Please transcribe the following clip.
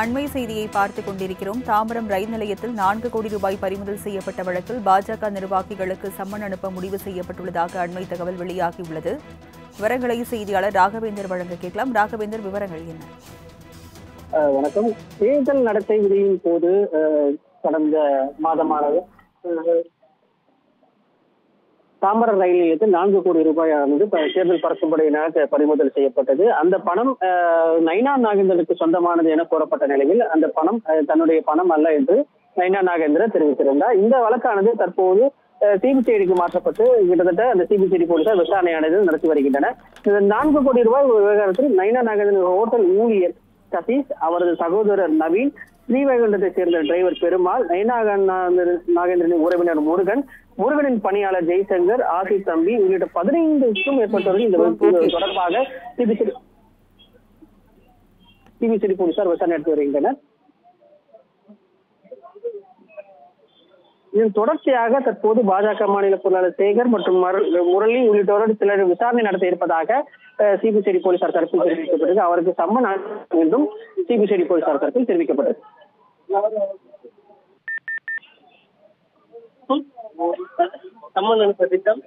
அண்மை செய்தியை பார்த்துக் கொண்டிருக்கிறோம். தாம்பரம் ரயில் நிலையத்தில் 4 கோடி ரூபாய் பறிமுதல் செய்யப்பட்ட வழக்கில் பாஜக நிர்வாகிகளுக்கு சம்மன் அனுப்ப முடிவு செய்யப்பட்டுள்ளதாக அண்மை தகவல் வெளியாகியுள்ளது. விவரங்களை செய்தியாளர் ராகவேந்தர் வழங்க கேட்கலாம். ராகவேந்தர், விவரங்கள் என்ன? வணக்கம். தேர்தல் நடத்தை விதியின் போது கடந்த மாதமானது தாம்பரம் ரயில் நிலையத்தில் 4 கோடி ரூபாயானது தேர்தல் பறக்கும்படையினால் பறிமுதல் செய்யப்பட்டது. அந்த பணம் நயினா நாகேந்திரனுக்கு சொந்தமானது என கூறப்பட்ட நிலையில் அந்த பணம் தன்னுடைய பணம் அல்ல என்று நயினா நாகேந்திரன் தெரிவித்திருந்தார். இந்த வழக்கானது தற்போது சிபிசிஐடிக்கு மாற்றப்பட்டு கிட்டத்தட்ட அந்த சிபிசிஐடி போலீசார் விசாரணையானது நடத்தி வருகின்றனர். இந்த 4 கோடி ரூபாய் விவகாரத்தில் நயினா நாகேந்திரன் ஹோட்டல் ஊழியர் சதீஷ், அவரது சகோதரர் நவீன், ஸ்ரீவைகுண்டத்தை சேர்ந்த டிரைவர் பெருமாள், நயினா நாகேந்திரனின் உறவினர் முருகனின் பணியாளர் ஜெய்சங்கர், ஆசிப் தம்பி உள்ளிட்ட 15க்கும் மேற்பட்டவர்கள் இந்த தொடர்பாக சிபிசிஐடி போலீசார் விசாரணை நடத்தி வருகின்றனர். இதன் தொடர்ச்சியாக தற்போது பாஜக மாநில பொருளாளர் சேகர் மற்றும் முரளி உள்ளிட்டோரோடு சிலர் விசாரணை நடத்த இருப்பதாக சிபிசிஐடி போலீசார் தரப்பில் தெரிவிக்கப்பட்டது. அவருக்கு சம்மன் என்றும் சிபிசிஐடி போலீசார் தரப்பில் தெரிவிக்கப்பட்டது. சம்மன் அனுப்ப திட்டம்